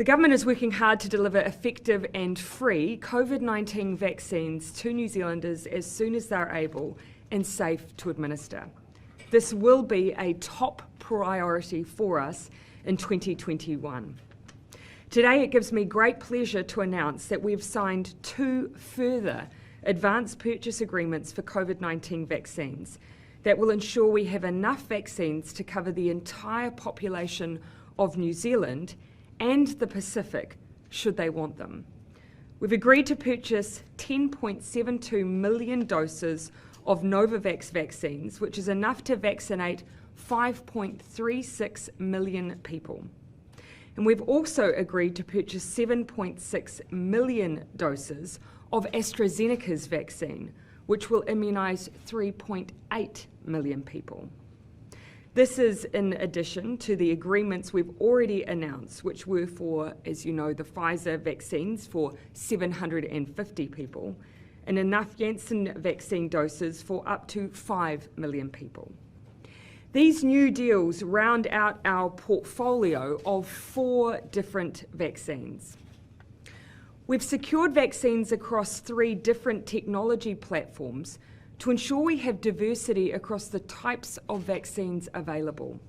government is working hard to deliver effective and free COVID-19 vaccines to New Zealanders as soon as they're able and safe to administer. This will be a top priority for us in 2021. Today, it gives me great pleasure to announce that we've signed 2 further advance purchase agreements for COVID-19 vaccines that will ensure we have enough vaccines to cover the entire population of New Zealand and the Pacific, should they want them. We've agreed to purchase 10.72 million doses of Novavax vaccines, which is enough to vaccinate 5.36 million people. And we've also agreed to purchase 7.6 million doses of AstraZeneca's vaccine, which will immunise 3.8 million people. This is in addition to the agreements we've already announced, which were for, as you know, the Pfizer vaccines for 750 people, and enough Janssen vaccine doses for up to 5 million people. These new deals round out our portfolio of 4 different vaccines. We've secured vaccines across 3 different technology platforms to ensure we have diversity across the types of vaccines available.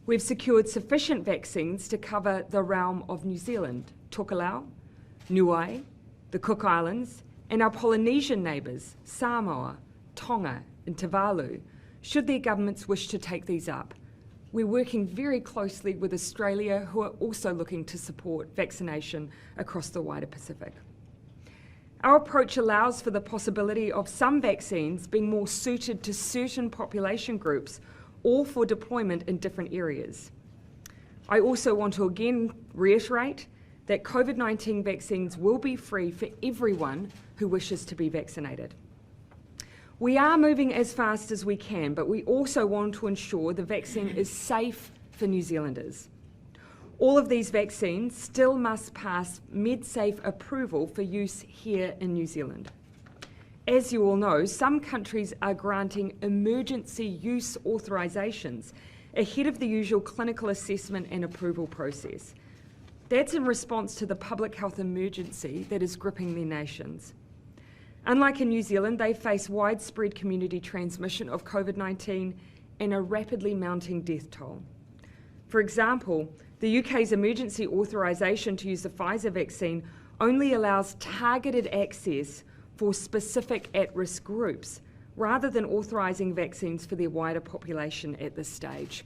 We've secured sufficient vaccines to cover the realm of New Zealand, Tokelau, Niue, the Cook Islands, and our Polynesian neighbours, Samoa, Tonga, and Tuvalu, should their governments wish to take these up. We're working very closely with Australia, who are also looking to support vaccination across the wider Pacific. Our approach allows for the possibility of some vaccines being more suited to certain population groups or for deployment in different areas. I also want to again reiterate that COVID-19 vaccines will be free for everyone who wishes to be vaccinated. We are moving as fast as we can, but we also want to ensure the vaccine is safe for New Zealanders. All of these vaccines still must pass MedSafe approval for use here in New Zealand. As you all know, some countries are granting emergency use authorisations ahead of the usual clinical assessment and approval process. That's in response to the public health emergency that is gripping their nations. Unlike in New Zealand, they face widespread community transmission of COVID-19 and a rapidly mounting death toll. For example, the UK's emergency authorisation to use the Pfizer vaccine only allows targeted access for specific at-risk groups, rather than authorising vaccines for their wider population at this stage.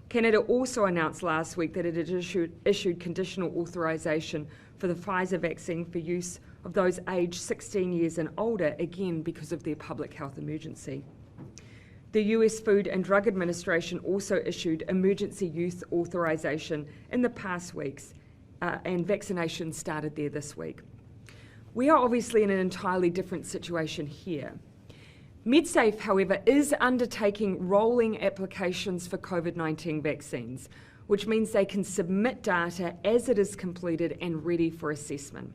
Canada also announced last week that it had issued conditional authorisation for the Pfizer vaccine for use of those aged 16 years and older, again because of their public health emergency. The US Food and Drug Administration also issued emergency use authorisation in the past weeks, and vaccination started there this week. We are obviously in an entirely different situation here. MedSafe, however, is undertaking rolling applications for COVID-19 vaccines, which means they can submit data as it is completed and ready for assessment.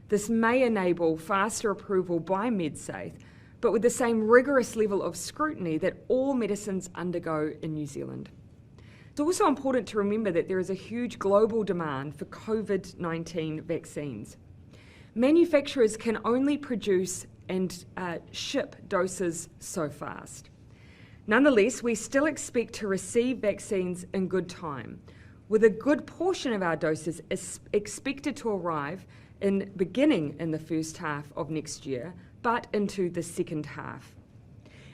This may enable faster approval by MedSafe, but with the same rigorous level of scrutiny that all medicines undergo in New Zealand. It's also important to remember that there is a huge global demand for COVID-19 vaccines. Manufacturers can only produce and ship doses so fast. Nonetheless, we still expect to receive vaccines in good time, with a good portion of our doses expected to arrive beginning in the first half of next year, but into the second half.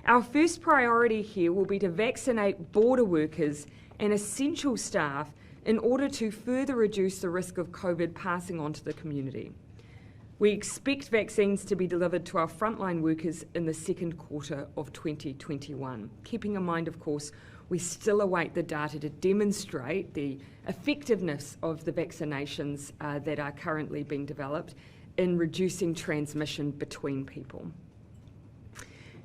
Our first priority here will be to vaccinate border workers and essential staff in order to further reduce the risk of COVID passing on to the community. We expect vaccines to be delivered to our frontline workers in the second quarter of 2021. Keeping in mind, of course, we still await the data to demonstrate the effectiveness of the vaccinations that are currently being developed in reducing transmission between people.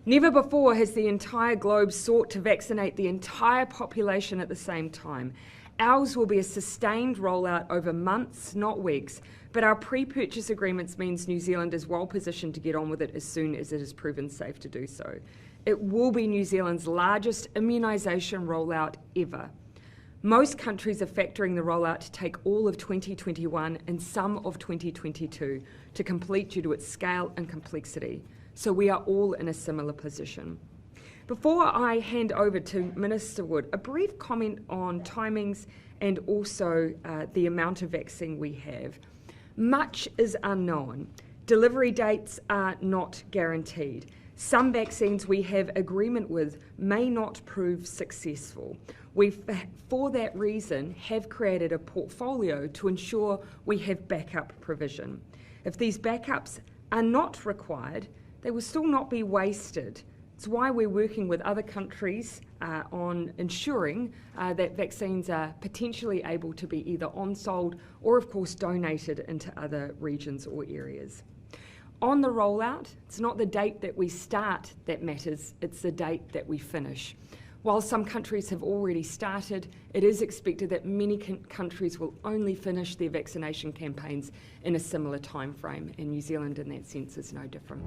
Never before has the entire globe sought to vaccinate the entire population at the same time. Ours will be a sustained rollout over months, not weeks, but our pre-purchase agreements means New Zealand is well positioned to get on with it as soon as it is proven safe to do so. It will be New Zealand's largest immunisation rollout ever. Most countries are factoring the rollout to take all of 2021 and some of 2022 to complete due to its scale and complexity. So we are all in a similar position. Before I hand over to Minister Wood, a brief comment on timings and also the amount of vaccine we have. Much is unknown. Delivery dates are not guaranteed. Some vaccines we have agreement with may not prove successful. We, for that reason, have created a portfolio to ensure we have backup provision. If these backups are not required, they will still not be wasted. It's why we're working with other countries on ensuring that vaccines are potentially able to be either on-sold or, of course, donated into other regions or areas. On the rollout, it's not the date that we start that matters, it's the date that we finish. While some countries have already started, it is expected that many countries will only finish their vaccination campaigns in a similar time frame, and New Zealand in that sense is no different.